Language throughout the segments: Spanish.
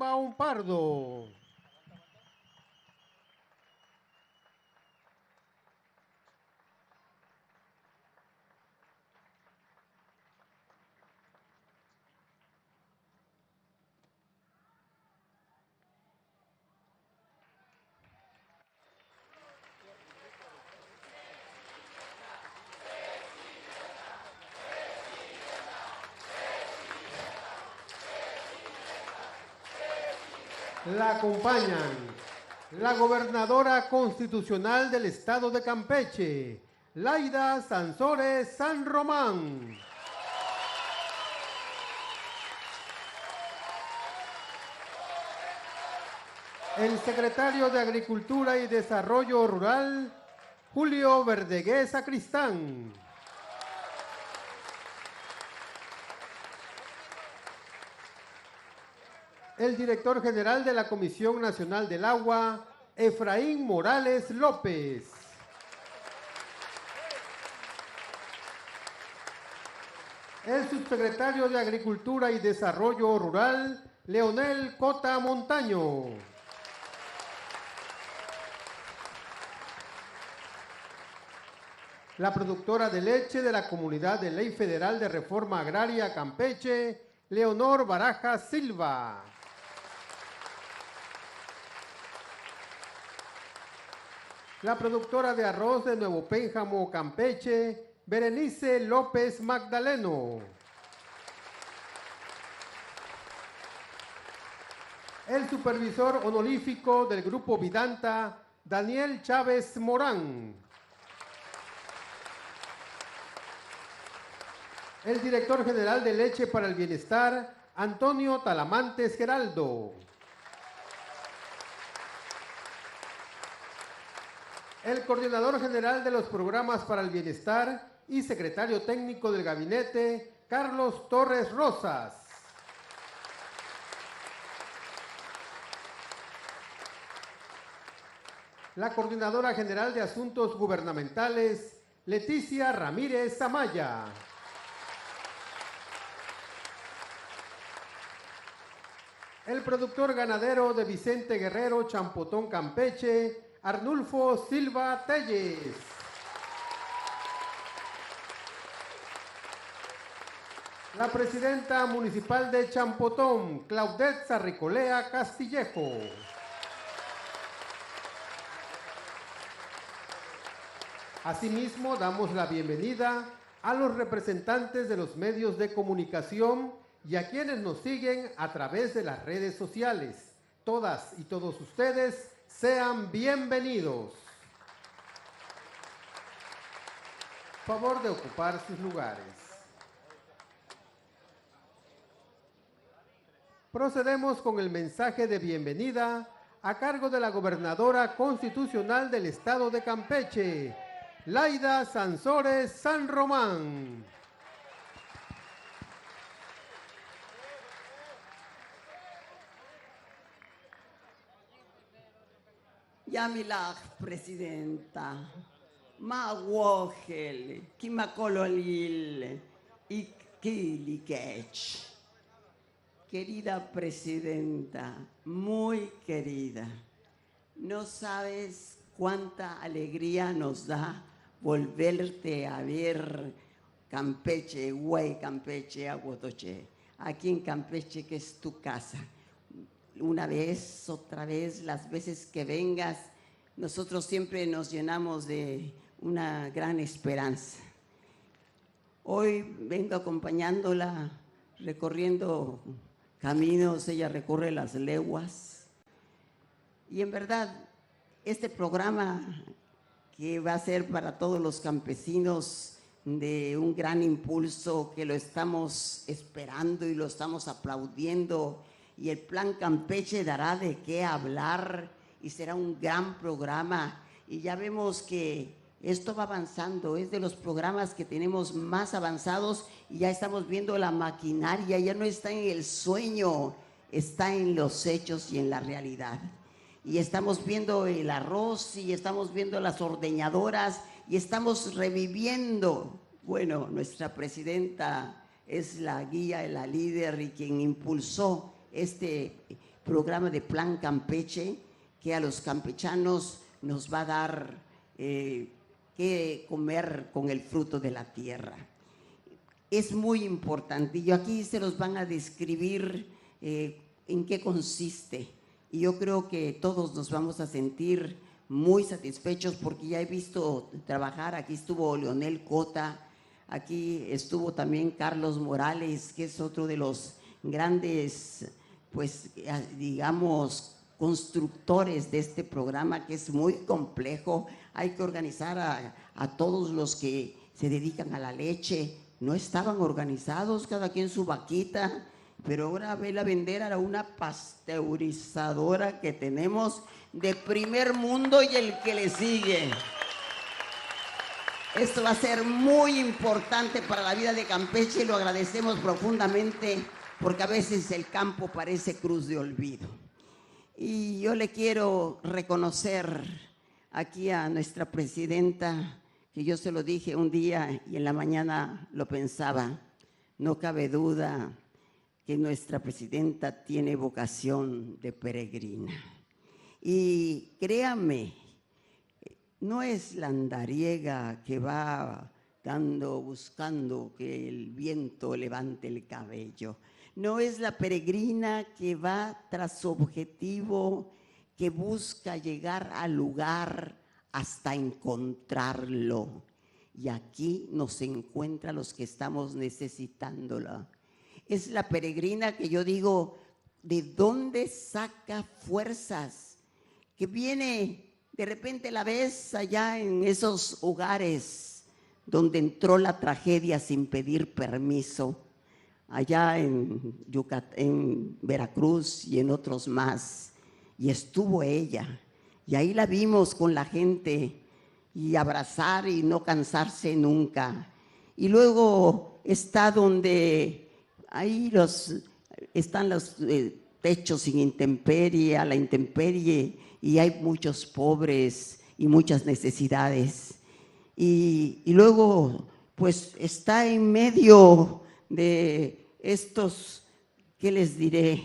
Selva un Pardo. La acompañan la gobernadora constitucional del estado de Campeche, Laida Sansores San Román. El secretario de Agricultura y Desarrollo Rural, Julio Verdegué Sacristán. El director general de la Comisión Nacional del Agua, Efraín Morales López. El subsecretario de Agricultura y Desarrollo Rural, Leonel Cota Montaño. La productora de leche de la Comunidad de Ley Federal de Reforma Agraria Campeche, Leonor Baraja Silva. La productora de arroz de Nuevo Pénjamo, Campeche, Berenice López Magdaleno. El supervisor honorífico del Grupo Vidanta, Daniel Chávez Morán. El director general de Leche para el Bienestar, Antonio Talamantes Geraldo. El coordinador general de los programas para el bienestar y secretario técnico del gabinete, Carlos Torres Rosas. La coordinadora general de asuntos gubernamentales, Leticia Ramírez Amaya. El productor ganadero de Vicente Guerrero, Champotón, Campeche, Arnulfo Silva Telles. La presidenta municipal de Champotón, Claudette Sarricolea Castillejo. Asimismo, damos la bienvenida a los representantes de los medios de comunicación y a quienes nos siguen a través de las redes sociales. Todas y todos ustedes sean bienvenidos. Favor de ocupar sus lugares. Procedemos con el mensaje de bienvenida a cargo de la gobernadora constitucional del estado de Campeche, Laida Sansores San Román. Yamilag, presidenta, Mawogel, Kimakololil, Ikilikech. Querida presidenta, muy querida, no sabes cuánta alegría nos da volverte a ver Campeche, Güey, Campeche, Aguotoche, aquí en Campeche, que es tu casa. Una vez, otra vez, las veces que vengas, nosotros siempre nos llenamos de una gran esperanza. Hoy vengo acompañándola, recorriendo caminos, ella recorre las leguas. Y en verdad, este programa que va a ser para todos los campesinos de un gran impulso, que lo estamos esperando y lo estamos aplaudiendo, y el Plan Campeche dará de qué hablar y será un gran programa. Y ya vemos que esto va avanzando, es de los programas que tenemos más avanzados y ya estamos viendo la maquinaria, ya no está en el sueño, está en los hechos y en la realidad. Y estamos viendo el arroz y estamos viendo las ordeñadoras y estamos reviviendo. Bueno, nuestra presidenta es la guía, la líder y quien impulsó este programa de Plan Campeche, que a los campechanos nos va a dar que comer con el fruto de la tierra. Es muy importante, y aquí se los van a describir en qué consiste, y yo creo que todos nos vamos a sentir muy satisfechos porque ya he visto trabajar, aquí estuvo Leonel Cota, aquí estuvo también Carlos Morales, que es otro de los grandes, pues digamos, constructores de este programa, que es muy complejo. Hay que organizar a todos los que se dedican a la leche. No estaban organizados, cada quien su vaquita, pero ahora vela vender a una pasteurizadora que tenemos de primer mundo y el que le sigue. Esto va a ser muy importante para la vida de Campeche y lo agradecemos profundamente porque a veces el campo parece cruz de olvido. Y yo le quiero reconocer aquí a nuestra presidenta, que yo se lo dije un día y en la mañana lo pensaba, no cabe duda que nuestra presidenta tiene vocación de peregrina. Y créame, no es la andariega que va buscando que el viento levante el cabello. No es la peregrina que va tras su objetivo, que busca llegar al lugar hasta encontrarlo. Y aquí nos encuentra los que estamos necesitándola. Es la peregrina que yo digo, ¿de dónde saca fuerzas? Que viene, de repente la ves allá en esos hogares donde entró la tragedia sin pedir permiso, allá en en Veracruz y en otros más, y estuvo ella, y ahí la vimos con la gente, y abrazar y no cansarse nunca. Y luego está donde ahí están los techos sin intemperie, a la intemperie, y hay muchos pobres y muchas necesidades. Y luego, pues, está en medio de estos, ¿qué les diré?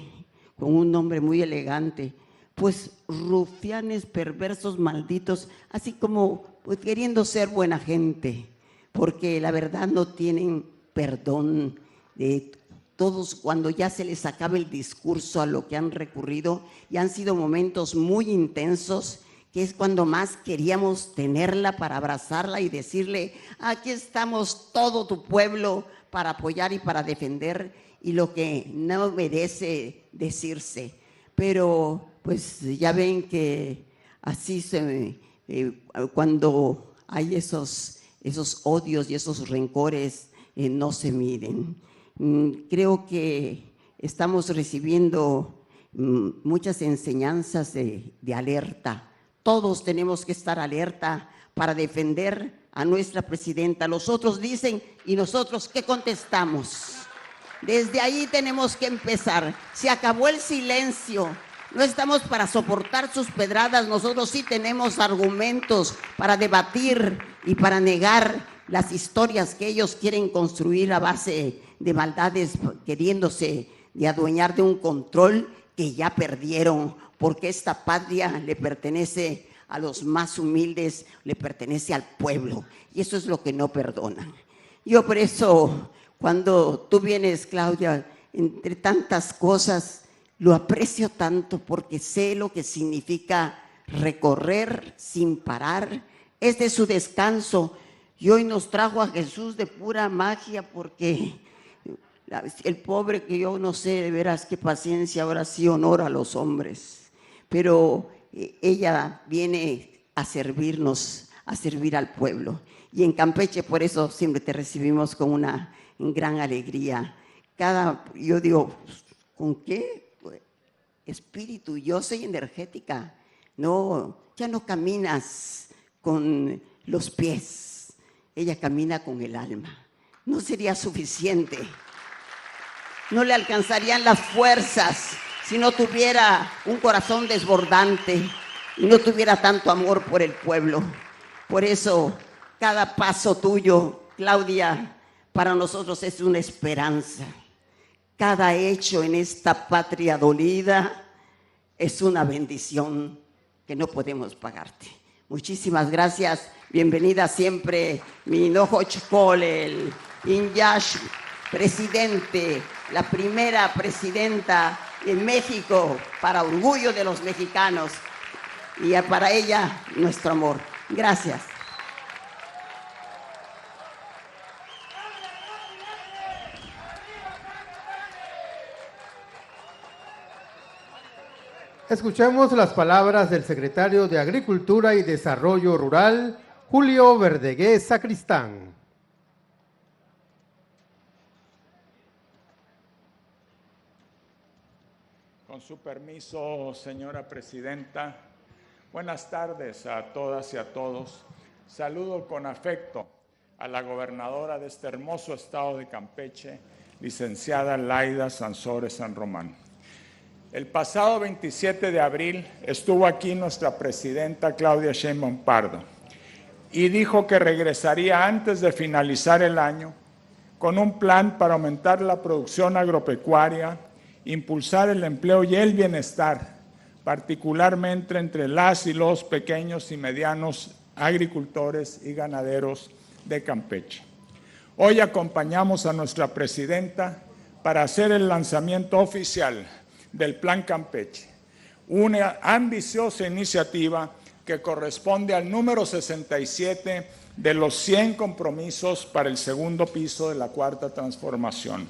Con un nombre muy elegante, pues rufianes, perversos, malditos, así como pues, queriendo ser buena gente, porque la verdad no tienen perdón de todos cuando ya se les acaba el discurso a lo que han recurrido, y han sido momentos muy intensos, que es cuando más queríamos tenerla para abrazarla y decirle, aquí estamos todo tu pueblo para apoyar y para defender, y lo que no merece decirse. Pero pues ya ven que así cuando hay esos odios y esos rencores no se miden. Creo que estamos recibiendo muchas enseñanzas de alerta. Todos tenemos que estar alerta para defender a nuestra presidenta. Los otros dicen, ¿y nosotros qué contestamos? Desde ahí tenemos que empezar. Se acabó el silencio. No estamos para soportar sus pedradas. Nosotros sí tenemos argumentos para debatir y para negar las historias que ellos quieren construir a base de maldades, queriéndose de adueñar de un control que ya perdieron, porque esta patria le pertenece a los más humildes, le pertenece al pueblo, y eso es lo que no perdonan. Yo por eso, cuando tú vienes, Claudia, entre tantas cosas, lo aprecio tanto porque sé lo que significa recorrer sin parar. Este es su descanso, y hoy nos trajo a Jesús de pura magia, porque el pobre, que yo no sé de veras qué paciencia, ahora sí honor a los hombres, pero ella viene a servirnos, a servir al pueblo. Y en Campeche por eso siempre te recibimos con una gran alegría. Yo digo, ¿con qué espíritu? Yo soy energética. No, ya no caminas con los pies, ella camina con el alma. No sería suficiente. No le alcanzarían las fuerzas si no tuviera un corazón desbordante y no tuviera tanto amor por el pueblo. Por eso, cada paso tuyo, Claudia, para nosotros es una esperanza. Cada hecho en esta patria dolida es una bendición que no podemos pagarte. Muchísimas gracias. Bienvenida siempre, mi hinojo chicole, el Inyash, presidente, la primera presidenta en México, para orgullo de los mexicanos. Y para ella, nuestro amor. Gracias. Escuchemos las palabras del secretario de Agricultura y Desarrollo Rural, Julio Verdegué Sacristán. Con su permiso, señora presidenta, buenas tardes a todas y a todos. Saludo con afecto a la gobernadora de este hermoso estado de Campeche, licenciada Laida Sansores San Román. El pasado 27 de abril estuvo aquí nuestra presidenta Claudia Sheinbaum Pardo y dijo que regresaría antes de finalizar el año con un plan para aumentar la producción agropecuaria, impulsar el empleo y el bienestar, particularmente entre las y los pequeños y medianos agricultores y ganaderos de Campeche. Hoy acompañamos a nuestra presidenta para hacer el lanzamiento oficial del Plan Campeche, una ambiciosa iniciativa que corresponde al número 67 de los 100 compromisos para el segundo piso de la Cuarta Transformación.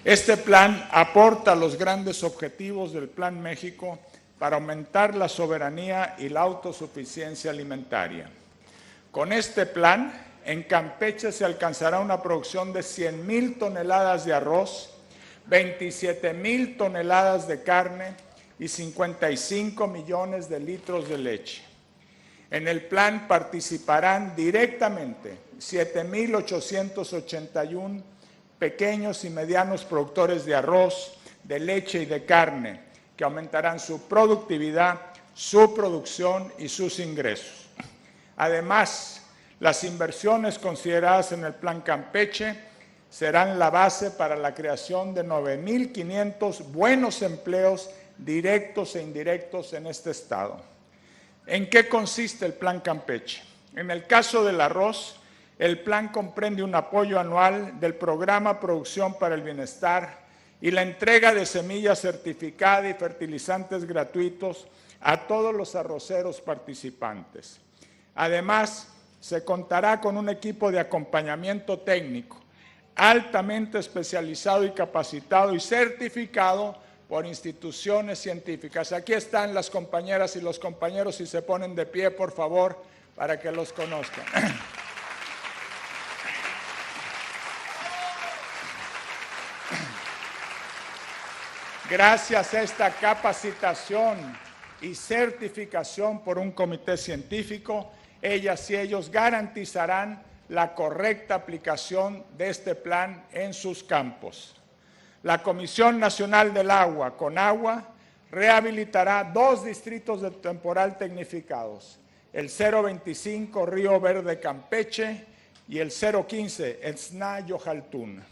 Este plan aporta los grandes objetivos del Plan México para aumentar la soberanía y la autosuficiencia alimentaria. Con este plan, en Campeche se alcanzará una producción de 100,000 toneladas de arroz, 27,000 toneladas de carne y 55 millones de litros de leche. En el plan participarán directamente 7,881 pequeños y medianos productores de arroz, de leche y de carne, que aumentarán su productividad, su producción y sus ingresos. Además, las inversiones consideradas en el Plan Campeche serán la base para la creación de 9,500 buenos empleos directos e indirectos en este estado. ¿En qué consiste el Plan Campeche? En el caso del arroz, el plan comprende un apoyo anual del programa Producción para el Bienestar y la entrega de semillas certificadas y fertilizantes gratuitos a todos los arroceros participantes. Además, se contará con un equipo de acompañamiento técnico altamente especializado y capacitado y certificado por instituciones científicas. Aquí están las compañeras y los compañeros, si se ponen de pie, por favor, para que los conozcan. Gracias a esta capacitación y certificación por un comité científico, ellas y ellos garantizarán la correcta aplicación de este plan en sus campos. La Comisión Nacional del Agua, CONAGUA, rehabilitará 2 distritos de temporal tecnificados, el 025 Río Verde Campeche y el 015 Etzna Yojaltún.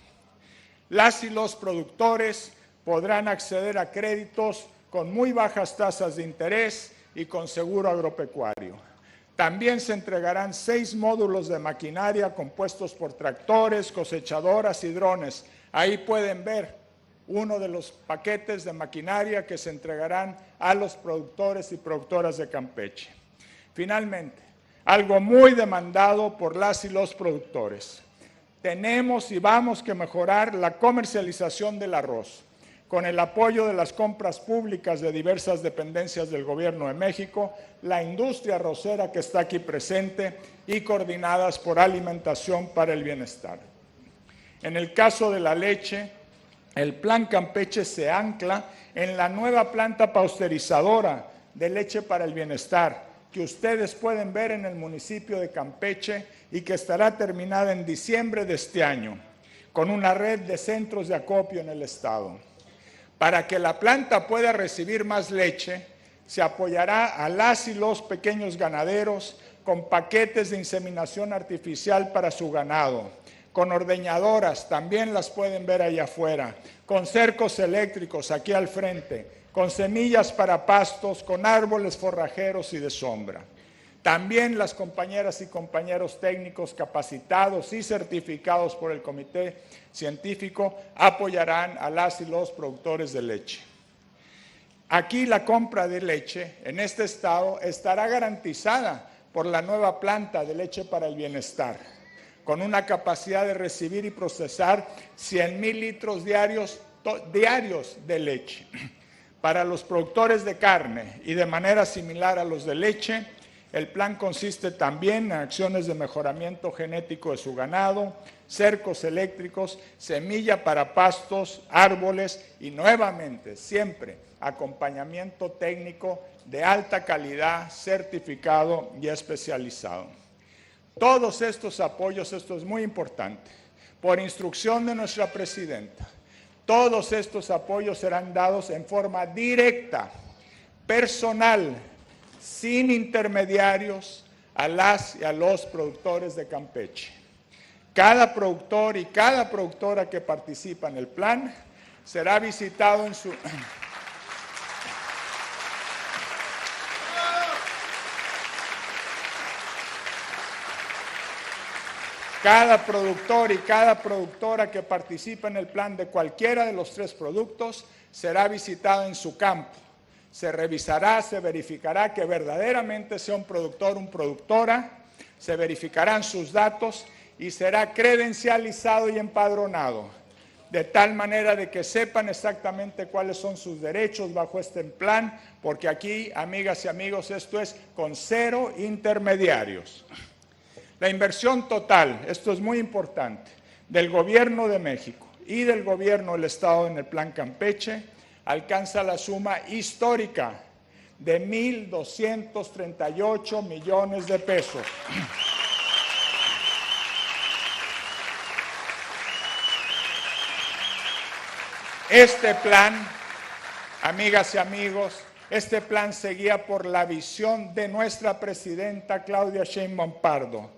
Las y los productores podrán acceder a créditos con muy bajas tasas de interés y con seguro agropecuario. También se entregarán 6 módulos de maquinaria compuestos por tractores, cosechadoras y drones. Ahí pueden ver uno de los paquetes de maquinaria que se entregarán a los productores y productoras de Campeche. Finalmente, algo muy demandado por las y los productores. Tenemos y vamos a mejorar la comercialización del arroz. Con el apoyo de las compras públicas de diversas dependencias del Gobierno de México, la industria arrocera que está aquí presente y coordinadas por Alimentación para el Bienestar. En el caso de la leche, el Plan Campeche se ancla en la nueva planta pasteurizadora de leche para el bienestar, que ustedes pueden ver en el municipio de Campeche y que estará terminada en diciembre de este año, con una red de centros de acopio en el estado. Para que la planta pueda recibir más leche, se apoyará a las y los pequeños ganaderos con paquetes de inseminación artificial para su ganado, con ordeñadoras, también las pueden ver allá afuera, con cercos eléctricos aquí al frente, con semillas para pastos, con árboles forrajeros y de sombra. También las compañeras y compañeros técnicos capacitados y certificados por el Comité Científico apoyarán a las y los productores de leche. Aquí la compra de leche en este estado estará garantizada por la nueva planta de leche para el bienestar, con una capacidad de recibir y procesar 100,000 litros diarios de leche. Para los productores de carne y de manera similar a los de leche, el plan consiste también en acciones de mejoramiento genético de su ganado, cercos eléctricos, semilla para pastos, árboles y nuevamente, siempre, acompañamiento técnico de alta calidad, certificado y especializado. Todos estos apoyos, esto es muy importante, por instrucción de nuestra presidenta, todos estos apoyos serán dados en forma directa, personal, sin intermediarios, a las y a los productores de Campeche. Cada productor y cada productora que participa en el plan será visitado en su... Cada productor y cada productora que participa en el plan de cualquiera de los 3 productos será visitado en su campo. Se revisará, se verificará que verdaderamente sea un productor, una productora, se verificarán sus datos y será credencializado y empadronado, de tal manera de que sepan exactamente cuáles son sus derechos bajo este plan, porque aquí, amigas y amigos, esto es con 0 intermediarios. La inversión total, esto es muy importante, del Gobierno de México y del Gobierno del Estado en el Plan Campeche alcanza la suma histórica de 1,238 millones de pesos. Este plan, amigas y amigos, este plan se guía por la visión de nuestra presidenta Claudia Sheinbaum Pardo,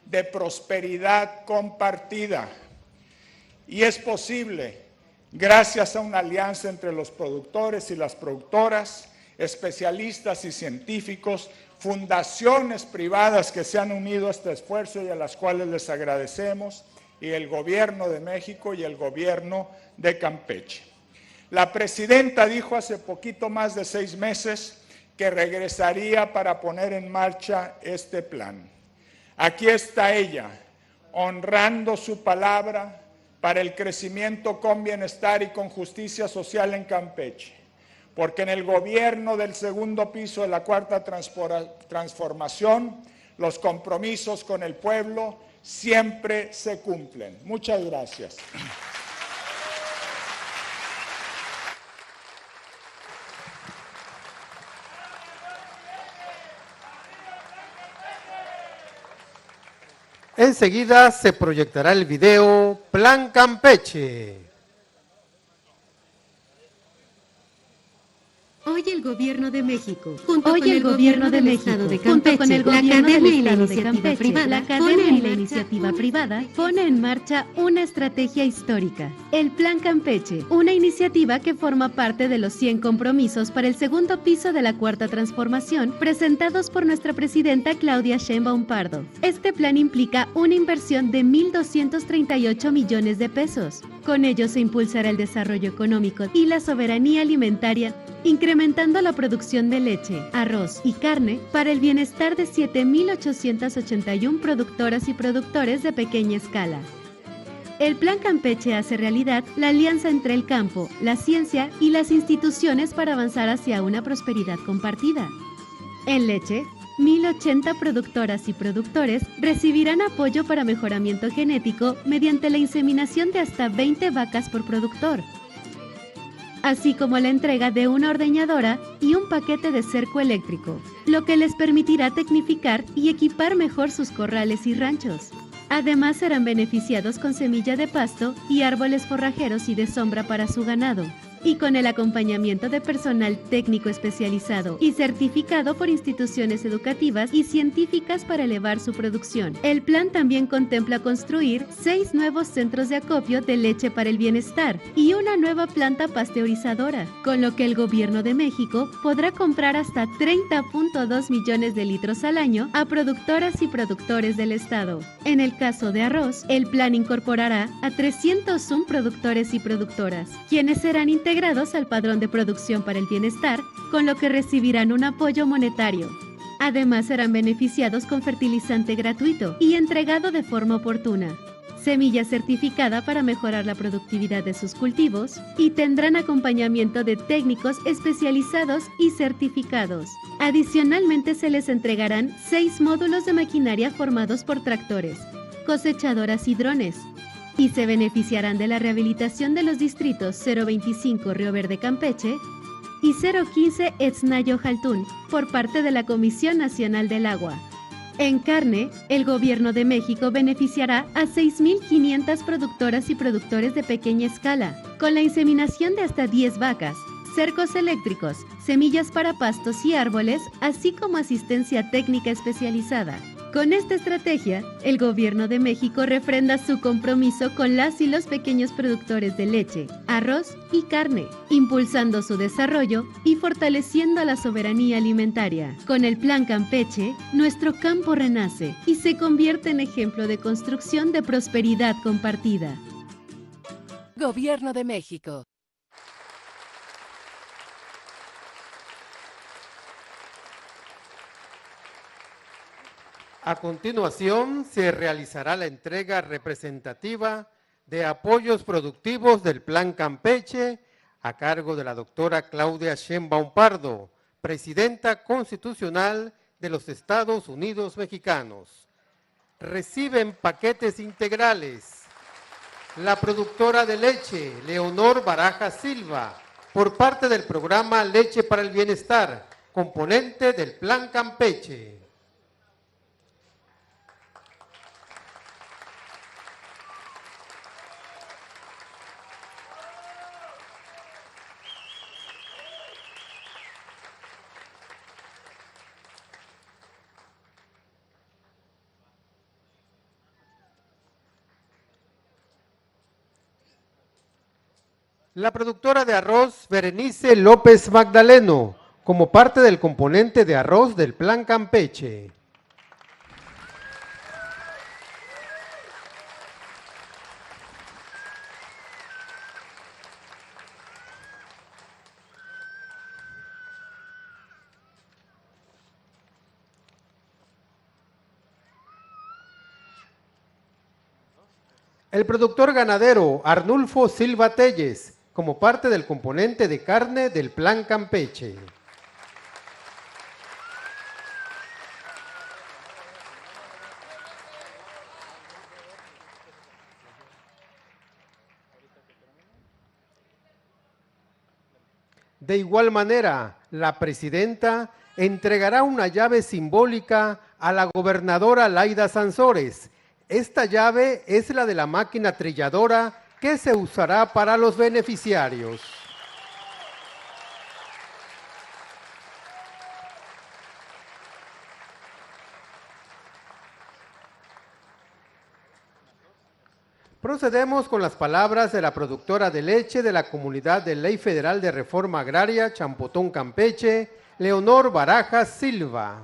de prosperidad compartida. Y es posible gracias a una alianza entre los productores y las productoras, especialistas y científicos, fundaciones privadas que se han unido a este esfuerzo y a las cuales les agradecemos, y el Gobierno de México y el Gobierno de Campeche. La presidenta dijo hace poquito más de 6 meses que regresaría para poner en marcha este plan. Aquí está ella, honrando su palabra para el crecimiento con bienestar y con justicia social en Campeche, porque en el gobierno del segundo piso de la Cuarta Transformación, los compromisos con el pueblo siempre se cumplen. Muchas gracias. Enseguida se proyectará el video Plan Campeche. Hoy el Gobierno de México, junto con el Gobierno del Estado de Campeche, la Academia y la Iniciativa Privada pone en marcha una estrategia histórica, el Plan Campeche, una iniciativa que forma parte de los 100 compromisos para el segundo piso de la Cuarta Transformación presentados por nuestra presidenta Claudia Sheinbaum Pardo. Este plan implica una inversión de 1,238 millones de pesos. Con ello se impulsará el desarrollo económico y la soberanía alimentaria, incrementando la producción de leche, arroz y carne para el bienestar de 7,881 productoras y productores de pequeña escala. El Plan Campeche hace realidad la alianza entre el campo, la ciencia y las instituciones para avanzar hacia una prosperidad compartida. En leche, 1,080 productoras y productores recibirán apoyo para mejoramiento genético mediante la inseminación de hasta 20 vacas por productor, así como la entrega de una ordeñadora y un paquete de cerco eléctrico, lo que les permitirá tecnificar y equipar mejor sus corrales y ranchos. Además, serán beneficiados con semilla de pasto y árboles forrajeros y de sombra para su ganado. y con el acompañamiento de personal técnico especializado y certificado por instituciones educativas y científicas para elevar su producción. El plan también contempla construir 6 nuevos centros de acopio de leche para el bienestar y una nueva planta pasteurizadora, con lo que el Gobierno de México podrá comprar hasta 30.2 millones de litros al año a productoras y productores del estado. En el caso de arroz, el plan incorporará a 301 productores y productoras, quienes serán integrados al Padrón de Producción para el Bienestar, con lo que recibirán un apoyo monetario. Además, serán beneficiados con fertilizante gratuito y entregado de forma oportuna, semilla certificada para mejorar la productividad de sus cultivos y tendrán acompañamiento de técnicos especializados y certificados. Adicionalmente, se les entregarán 6 módulos de maquinaria formados por tractores, cosechadoras y drones, y se beneficiarán de la rehabilitación de los distritos 025 Río Verde Campeche y 015 Etznayo Jaltún por parte de la Comisión Nacional del Agua. En carne, el Gobierno de México beneficiará a 6.500 productoras y productores de pequeña escala, con la inseminación de hasta 10 vacas, cercos eléctricos, semillas para pastos y árboles, así como asistencia técnica especializada. Con esta estrategia, el Gobierno de México refrenda su compromiso con las y los pequeños productores de leche, arroz y carne, impulsando su desarrollo y fortaleciendo la soberanía alimentaria. Con el Plan Campeche, nuestro campo renace y se convierte en ejemplo de construcción de prosperidad compartida. Gobierno de México. A continuación, se realizará la entrega representativa de apoyos productivos del Plan Campeche a cargo de la doctora Claudia Sheinbaum Pardo, presidenta constitucional de los Estados Unidos Mexicanos. Reciben paquetes integrales la productora de leche, Leonor Barajas Silva, por parte del programa Leche para el Bienestar, componente del Plan Campeche. La productora de arroz, Berenice López Magdaleno, como parte del componente de arroz del Plan Campeche. El productor ganadero, Arnulfo Silva Telles, como parte del componente de carne del Plan Campeche. De igual manera, la presidenta entregará una llave simbólica a la gobernadora Laida Sansores. Esta llave es la de la máquina trilladora que se usará para los beneficiarios. Procedemos con las palabras de la productora de leche de la Comunidad de Ley Federal de Reforma Agraria, Champotón, Campeche, Leonor Barajas Silva.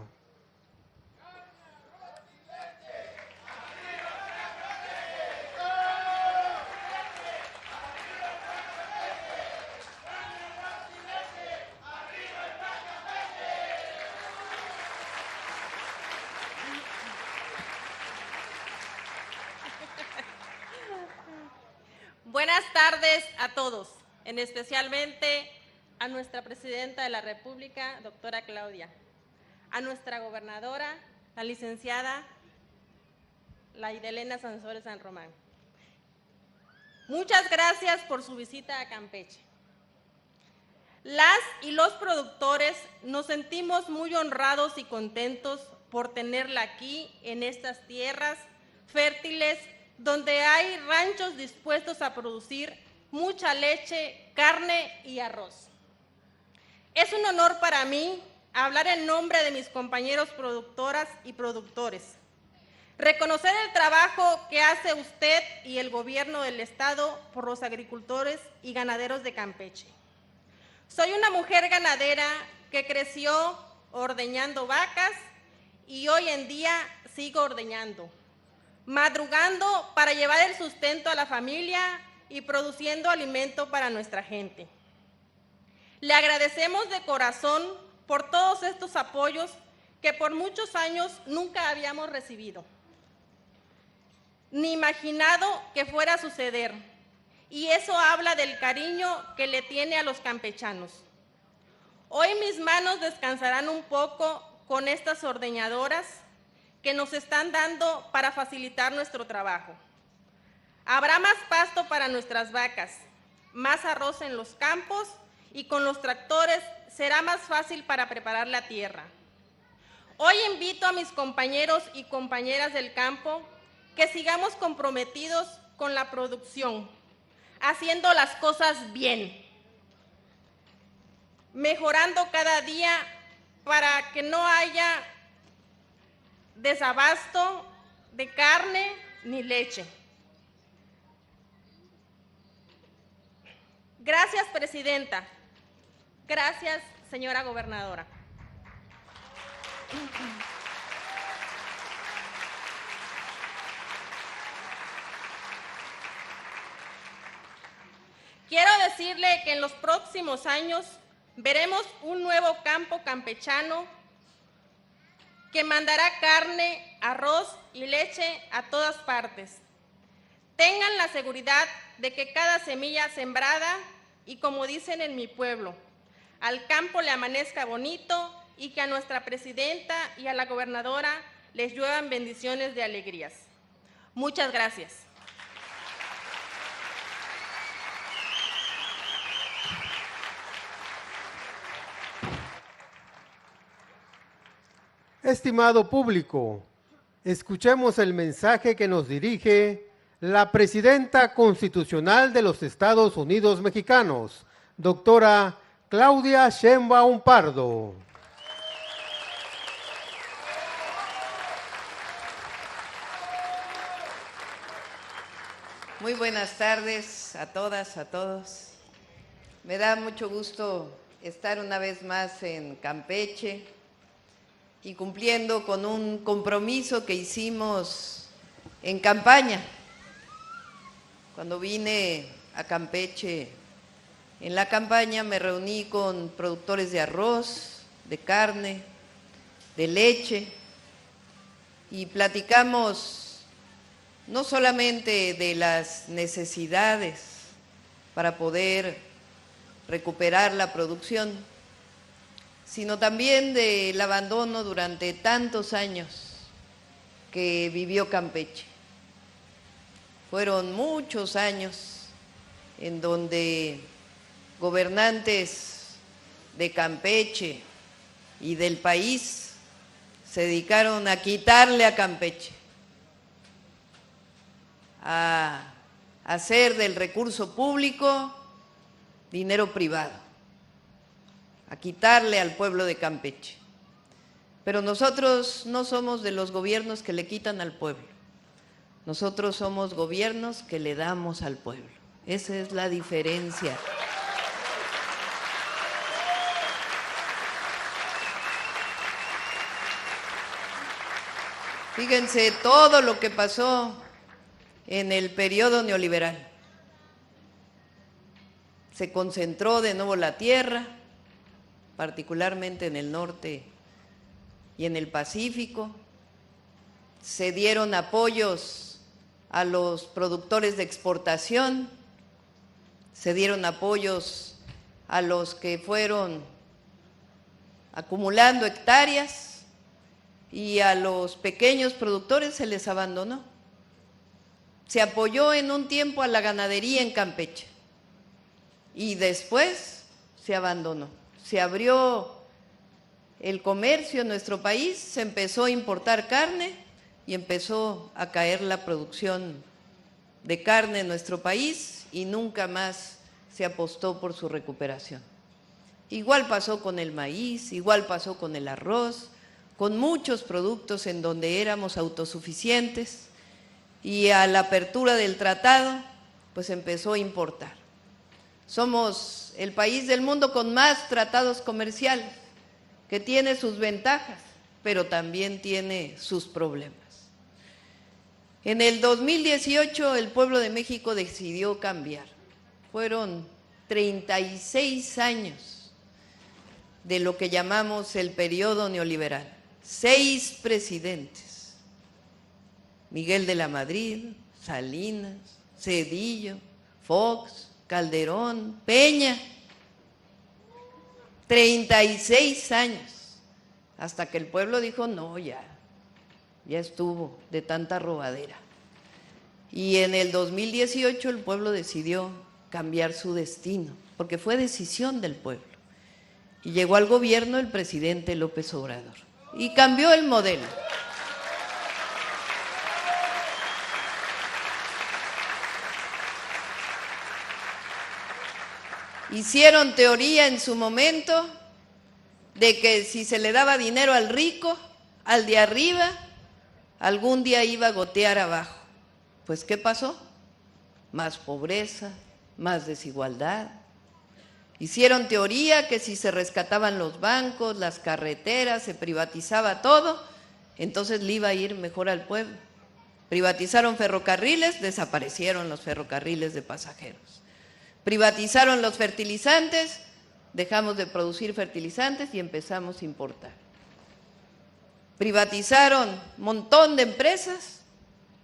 Buenas tardes a todos, en especialmente a nuestra Presidenta de la República, doctora Claudia, a nuestra gobernadora, la licenciada Laidelena Sansores San Román. Muchas gracias por su visita a Campeche. Las y los productores nos sentimos muy honrados y contentos por tenerla aquí en estas tierras fértiles donde hay ranchos dispuestos a producir mucha leche, carne y arroz. Es un honor para mí hablar en nombre de mis compañeros productoras y productores. Reconocer el trabajo que hace usted y el gobierno del Estado por los agricultores y ganaderos de Campeche. Soy una mujer ganadera que creció ordeñando vacas y hoy en día sigo ordeñando, madrugando para llevar el sustento a la familia y produciendo alimento para nuestra gente. Le agradecemos de corazón por todos estos apoyos que por muchos años nunca habíamos recibido, ni imaginado que fuera a suceder, y eso habla del cariño que le tiene a los campechanos. Hoy mis manos descansarán un poco con estas ordeñadoras que nos están dando para facilitar nuestro trabajo. Habrá más pasto para nuestras vacas, más arroz en los campos y con los tractores será más fácil para preparar la tierra. Hoy invito a mis compañeros y compañeras del campo que sigamos comprometidos con la producción, haciendo las cosas bien, mejorando cada día para que no haya desabasto de carne ni leche. Gracias, presidenta. Gracias, señora gobernadora. Quiero decirle que en los próximos años veremos un nuevo campo campechano que mandará carne, arroz y leche a todas partes. Tengan la seguridad de que cada semilla sembrada, y como dicen en mi pueblo, al campo le amanezca bonito y que a nuestra presidenta y a la gobernadora les lluevan bendiciones de alegrías. Muchas gracias. Estimado público, escuchemos el mensaje que nos dirige la Presidenta Constitucional de los Estados Unidos Mexicanos, doctora Claudia Sheinbaum Pardo. Muy buenas tardes a todas, a todos. Me da mucho gusto estar una vez más en Campeche y cumpliendo con un compromiso que hicimos en campaña. Cuando vine a Campeche, en la campaña me reuní con productores de arroz, de carne, de leche, y platicamos no solamente de las necesidades para poder recuperar la producción, sino también del abandono durante tantos años que vivió Campeche. Fueron muchos años en donde gobernantes de Campeche y del país se dedicaron a quitarle a Campeche, a hacer del recurso público dinero privado, a quitarle al pueblo de Campeche. Pero nosotros no somos de los gobiernos que le quitan al pueblo. Nosotros somos gobiernos que le damos al pueblo. Esa es la diferencia. Fíjense todo lo que pasó en el periodo neoliberal. Se concentró de nuevo la tierra, particularmente en el norte y en el Pacífico. Se dieron apoyos a los productores de exportación, se dieron apoyos a los que fueron acumulando hectáreas y a los pequeños productores se les abandonó. Se apoyó en un tiempo a la ganadería en Campeche y después se abandonó. Se abrió el comercio en nuestro país, se empezó a importar carne y empezó a caer la producción de carne en nuestro país y nunca más se apostó por su recuperación. Igual pasó con el maíz, igual pasó con el arroz, con muchos productos en donde éramos autosuficientes, y a la apertura del tratado, pues empezó a importar. Somos el país del mundo con más tratados comerciales, que tiene sus ventajas, pero también tiene sus problemas. En el 2018 el pueblo de México decidió cambiar. Fueron 36 años de lo que llamamos el periodo neoliberal. 6 presidentes: Miguel de la Madrid, Salinas, Zedillo, Fox, Calderón, Peña. 36 años, hasta que el pueblo dijo no, ya estuvo de tanta robadera. Y en el 2018 el pueblo decidió cambiar su destino, porque fue decisión del pueblo. Y llegó al gobierno el presidente López Obrador y cambió el modelo. Hicieron teoría en su momento de que si se le daba dinero al rico, al de arriba, algún día iba a gotear abajo. Pues ¿qué pasó? Más pobreza, más desigualdad. Hicieron teoría que si se rescataban los bancos, las carreteras, se privatizaba todo, entonces le iba a ir mejor al pueblo. Privatizaron ferrocarriles, desaparecieron los ferrocarriles de pasajeros. Privatizaron los fertilizantes, dejamos de producir fertilizantes y empezamos a importar. Privatizaron un montón de empresas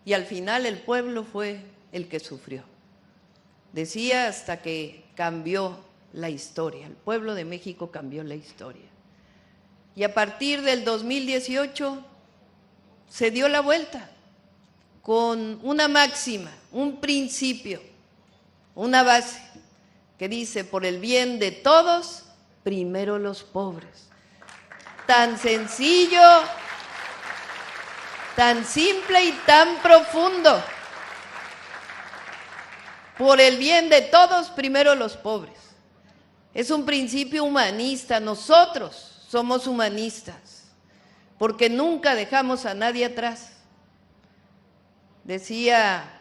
y al final el pueblo fue el que sufrió. Decía hasta que cambió la historia, el pueblo de México cambió la historia. Y a partir del 2018 se dio la vuelta con una máxima, un principio, una base que dice: por el bien de todos, primero los pobres. Tan sencillo, tan simple y tan profundo. Por el bien de todos, primero los pobres. Es un principio humanista. Nosotros somos humanistas, porque nunca dejamos a nadie atrás. Decía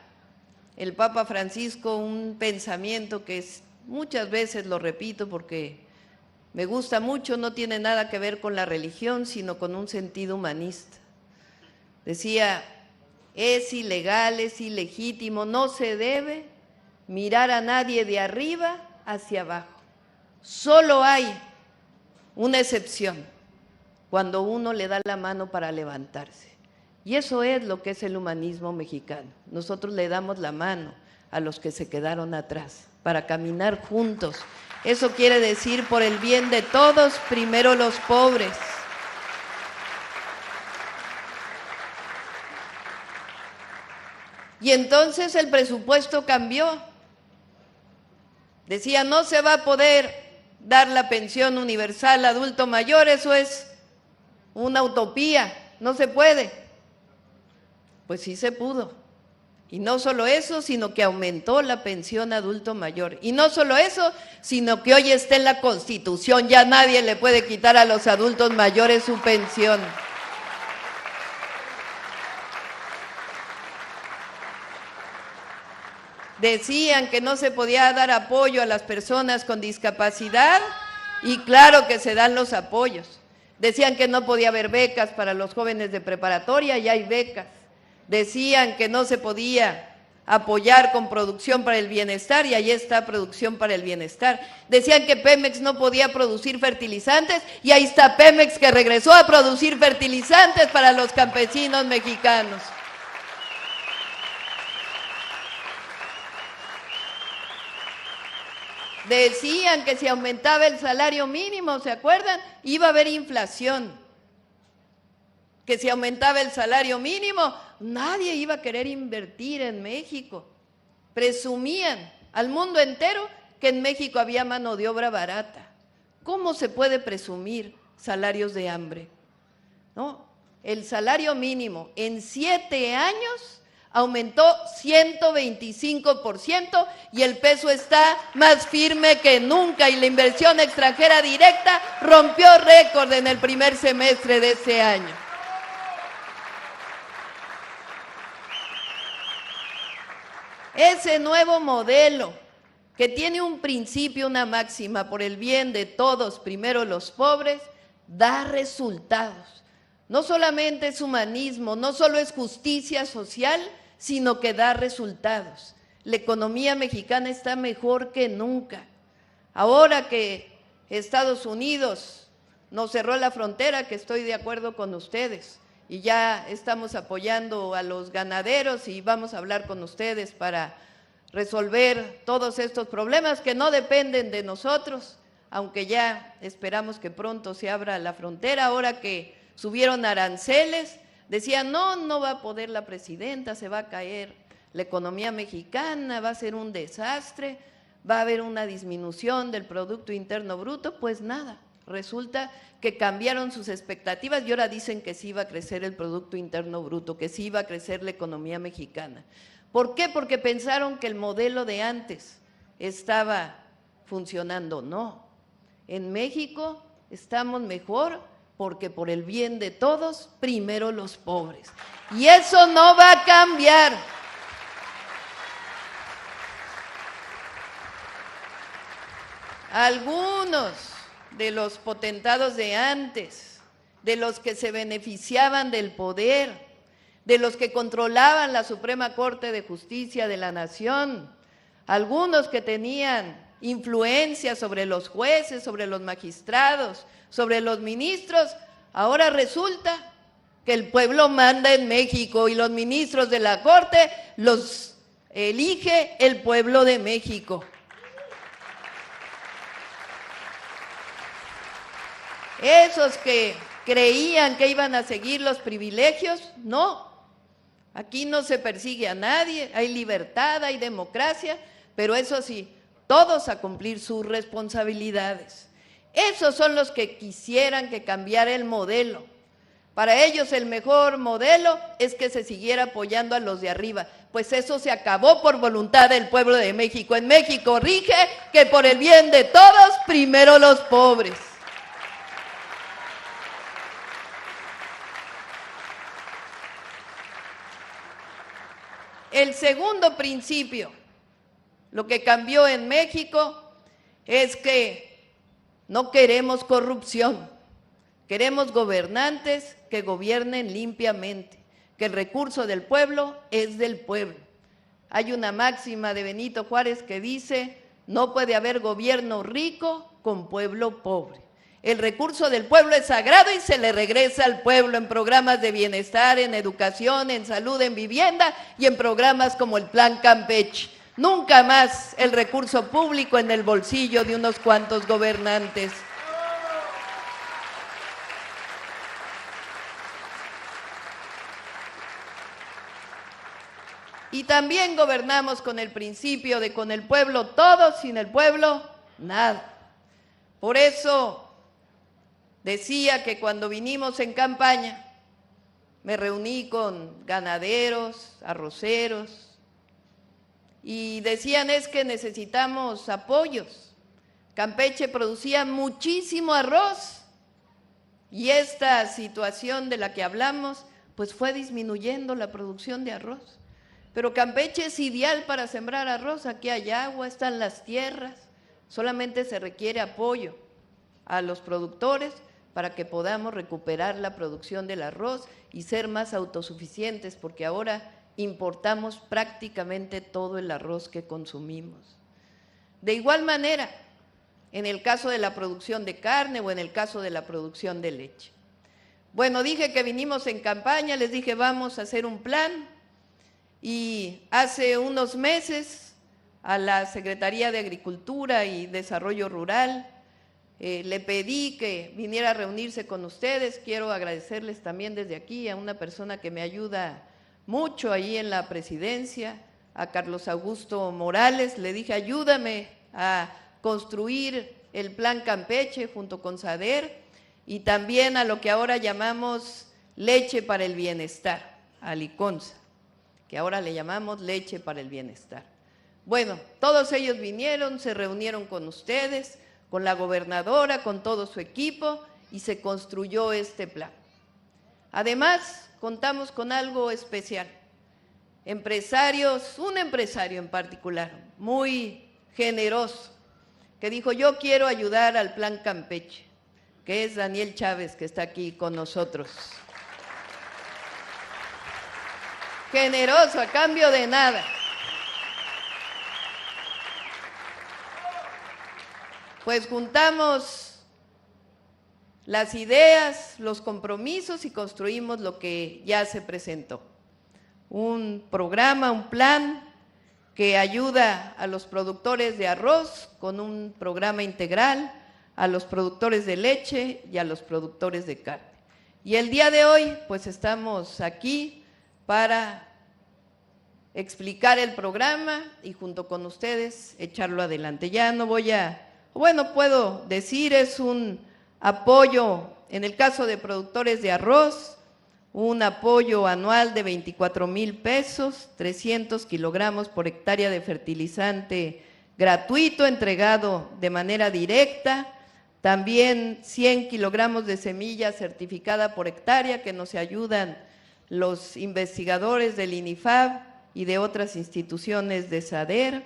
el Papa Francisco un pensamiento que muchas veces lo repito porque me gusta mucho, no tiene nada que ver con la religión, sino con un sentido humanista. Decía: es ilegal, es ilegítimo, no se debe mirar a nadie de arriba hacia abajo. Solo hay una excepción, cuando uno le da la mano para levantarse. Y eso es lo que es el humanismo mexicano. Nosotros le damos la mano a los que se quedaron atrás para caminar juntos. Eso quiere decir: por el bien de todos, primero los pobres. Y entonces el presupuesto cambió. Decía: no se va a poder dar la pensión universal adulto mayor, eso es una utopía, no se puede. Pues sí se pudo. Y no solo eso, sino que aumentó la pensión adulto mayor. Y no solo eso, sino que hoy está en la Constitución, ya nadie le puede quitar a los adultos mayores su pensión. Decían que no se podía dar apoyo a las personas con discapacidad y claro que se dan los apoyos. Decían que no podía haber becas para los jóvenes de preparatoria y hay becas. Decían que no se podía apoyar con producción para el bienestar y ahí está producción para el bienestar. Decían que Pemex no podía producir fertilizantes y ahí está Pemex, que regresó a producir fertilizantes para los campesinos mexicanos. Decían que si aumentaba el salario mínimo, ¿se acuerdan? Iba a haber inflación. Que si aumentaba el salario mínimo, nadie iba a querer invertir en México. Presumían al mundo entero que en México había mano de obra barata. ¿Cómo se puede presumir salarios de hambre? ¿No? El salario mínimo en 7 años aumentó 125% y el peso está más firme que nunca y la inversión extranjera directa rompió récord en el primer semestre de este año. Ese nuevo modelo que tiene un principio, una máxima, por el bien de todos, primero los pobres, da resultados. No solamente es humanismo, no solo es justicia social, sino que da resultados. La economía mexicana está mejor que nunca. Ahora que Estados Unidos nos cerró la frontera, que estoy de acuerdo con ustedes, y ya estamos apoyando a los ganaderos y vamos a hablar con ustedes para resolver todos estos problemas que no dependen de nosotros, aunque ya esperamos que pronto se abra la frontera. Ahora que subieron aranceles, decían, no va a poder la presidenta, se va a caer la economía mexicana, va a ser un desastre, va a haber una disminución del Producto Interno Bruto. Pues nada, resulta que cambiaron sus expectativas y ahora dicen que sí iba a crecer el Producto Interno Bruto, que sí iba a crecer la economía mexicana. ¿Por qué? Porque pensaron que el modelo de antes estaba funcionando. No, en México estamos mejor porque por el bien de todos, primero los pobres. Y eso no va a cambiar. Algunos de los potentados de antes, de los que se beneficiaban del poder, de los que controlaban la Suprema Corte de Justicia de la Nación, algunos que tenían influencia sobre los jueces, sobre los magistrados, sobre los ministros, ahora resulta que el pueblo manda en México y los ministros de la Corte los elige el pueblo de México. Esos que creían que iban a seguir los privilegios, no. Aquí no se persigue a nadie, hay libertad, hay democracia, pero eso sí, todos a cumplir sus responsabilidades. Esos son los que quisieran que cambiara el modelo. Para ellos el mejor modelo es que se siguiera apoyando a los de arriba, pues eso se acabó por voluntad del pueblo de México. En México rige que por el bien de todos, primero los pobres. El segundo principio, lo que cambió en México es que no queremos corrupción, queremos gobernantes que gobiernen limpiamente, que el recurso del pueblo es del pueblo. Hay una máxima de Benito Juárez que dice, no puede haber gobierno rico con pueblo pobre. El recurso del pueblo es sagrado y se le regresa al pueblo en programas de bienestar, en educación, en salud, en vivienda y en programas como el Plan Campeche. Nunca más el recurso público en el bolsillo de unos cuantos gobernantes. Y también gobernamos con el principio de con el pueblo todo, sin el pueblo nada. Por eso decía que cuando vinimos en campaña, me reuní con ganaderos, arroceros, y decían es que necesitamos apoyos. Campeche producía muchísimo arroz y esta situación de la que hablamos, pues fue disminuyendo la producción de arroz. Pero Campeche es ideal para sembrar arroz, aquí hay agua, están las tierras, solamente se requiere apoyo a los productores para que podamos recuperar la producción del arroz y ser más autosuficientes, porque ahora importamos prácticamente todo el arroz que consumimos. De igual manera, en el caso de la producción de carne o en el caso de la producción de leche. Bueno, dije que vinimos en campaña, les dije vamos a hacer un plan y hace unos meses a la Secretaría de Agricultura y Desarrollo Rural le pedí que viniera a reunirse con ustedes. Quiero agradecerles también desde aquí a una persona que me ayuda mucho ahí en la presidencia, a Carlos Augusto Morales. Le dije, ayúdame a construir el Plan Campeche junto con SADER y también a lo que ahora llamamos Leche para el Bienestar, a Liconza. que ahora le llamamos Leche para el Bienestar. Bueno, todos ellos vinieron, se reunieron con ustedes, con la gobernadora, con todo su equipo, y se construyó este plan. Además, contamos con algo especial. Empresarios, un empresario en particular, muy generoso, que dijo: yo quiero ayudar al Plan Campeche, que es Daniel Chávez, que está aquí con nosotros. Generoso, a cambio de nada. Pues juntamos las ideas, los compromisos y construimos lo que ya se presentó. Un programa, un plan que ayuda a los productores de arroz con un programa integral, a los productores de leche y a los productores de carne. Y el día de hoy, pues estamos aquí para explicar el programa y junto con ustedes echarlo adelante. Ya no voy a, bueno, puedo decir, es un apoyo, en el caso de productores de arroz, un apoyo anual de 24,000 pesos, 300 kilogramos por hectárea de fertilizante gratuito, entregado de manera directa, también 100 kilogramos de semilla certificada por hectárea que nos ayudan los investigadores del INIFAB y de otras instituciones de SADER,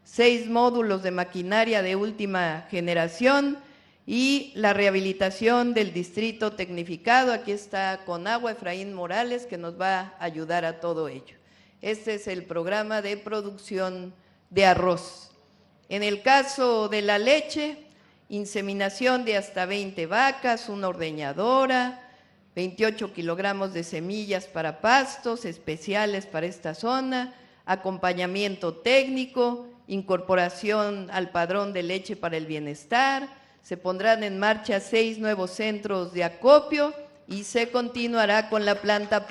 6 módulos de maquinaria de última generación y la rehabilitación del distrito tecnificado. Aquí está Conagua Efraín Morales, que nos va a ayudar a todo ello. Este es el programa de producción de arroz. En el caso de la leche, inseminación de hasta 20 vacas, una ordeñadora, 28 kilogramos de semillas para pastos especiales para esta zona, acompañamiento técnico, incorporación al padrón de leche para el bienestar. Se pondrán en marcha 6 nuevos centros de acopio y se continuará con la planta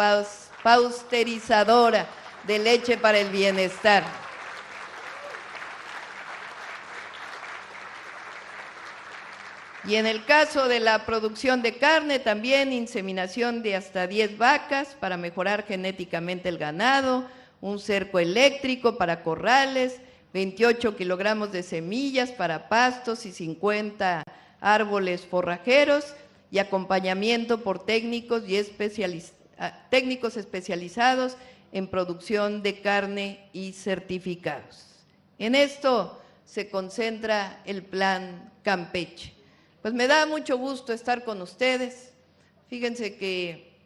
pasteurizadora de leche para el bienestar. Y en el caso de la producción de carne, también inseminación de hasta 10 vacas para mejorar genéticamente el ganado, un cerco eléctrico para corrales, 28 kilogramos de semillas para pastos y 50 árboles forrajeros y acompañamiento por técnicos especializados en producción de carne y certificados. En esto se concentra el Plan Campeche. Pues me da mucho gusto estar con ustedes. Fíjense que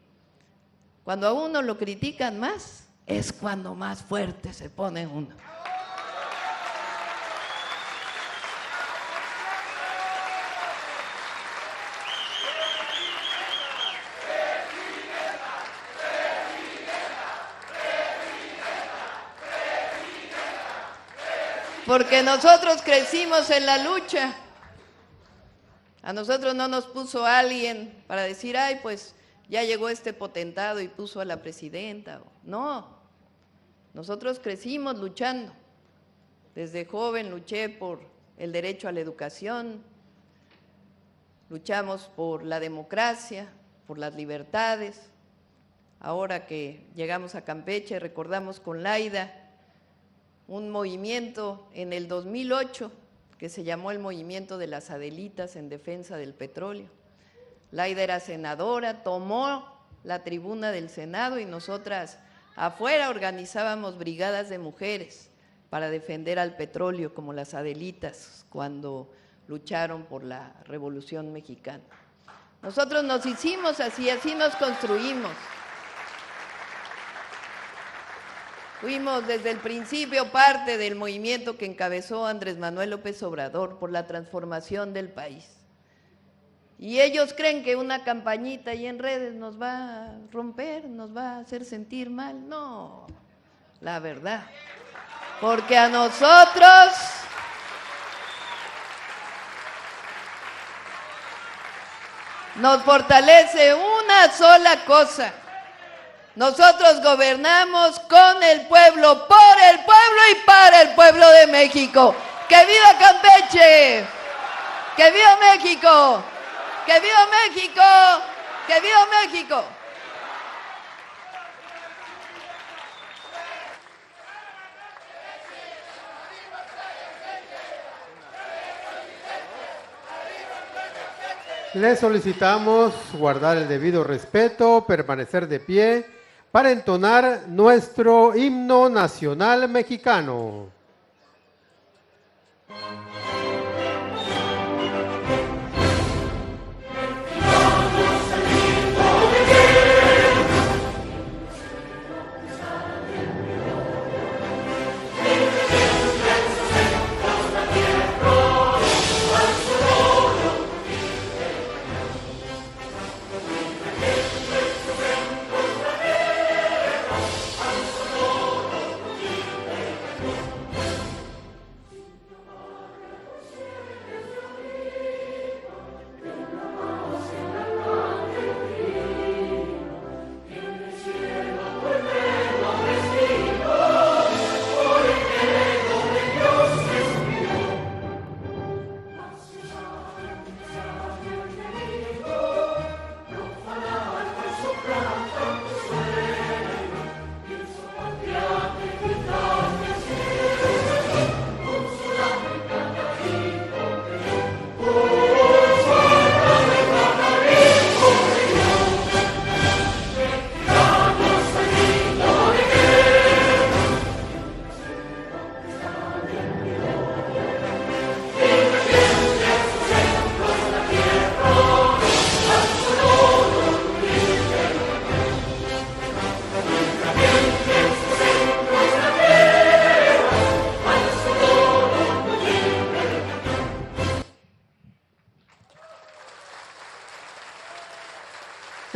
cuando a uno lo critican más, es cuando más fuerte se pone uno. Porque nosotros crecimos en la lucha. A nosotros no nos puso alguien para decir: ay, pues ya llegó este potentado y puso a la presidenta. No, nosotros crecimos luchando. Desde joven luché por el derecho a la educación, luchamos por la democracia, por las libertades. Ahora que llegamos a Campeche, recordamos con Laida un movimiento en el 2008 que se llamó el Movimiento de las Adelitas en defensa del petróleo. Laida era senadora, tomó la tribuna del Senado y nosotras afuera organizábamos brigadas de mujeres para defender al petróleo, como las Adelitas cuando lucharon por la Revolución Mexicana. Nosotros nos hicimos así, así nos construimos. Fuimos desde el principio parte del movimiento que encabezó Andrés Manuel López Obrador por la transformación del país. Y ellos creen que una campañita ahí en redes nos va a romper, nos va a hacer sentir mal. No, la verdad. Porque a nosotros nos fortalece una sola cosa. Nosotros gobernamos con el pueblo, por el pueblo y para el pueblo de México. ¡Que viva Campeche! ¡Que viva México! ¡Que viva México! ¡Que viva México! Les solicitamos guardar el debido respeto, permanecer de pie para entonar nuestro himno nacional mexicano.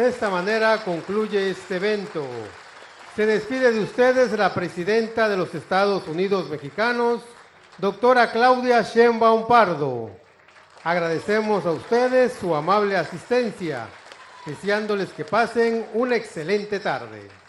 De esta manera concluye este evento. Se despide de ustedes la presidenta de los Estados Unidos mexicanos, doctora Claudia Sheinbaum Pardo. Agradecemos a ustedes su amable asistencia, deseándoles que pasen una excelente tarde.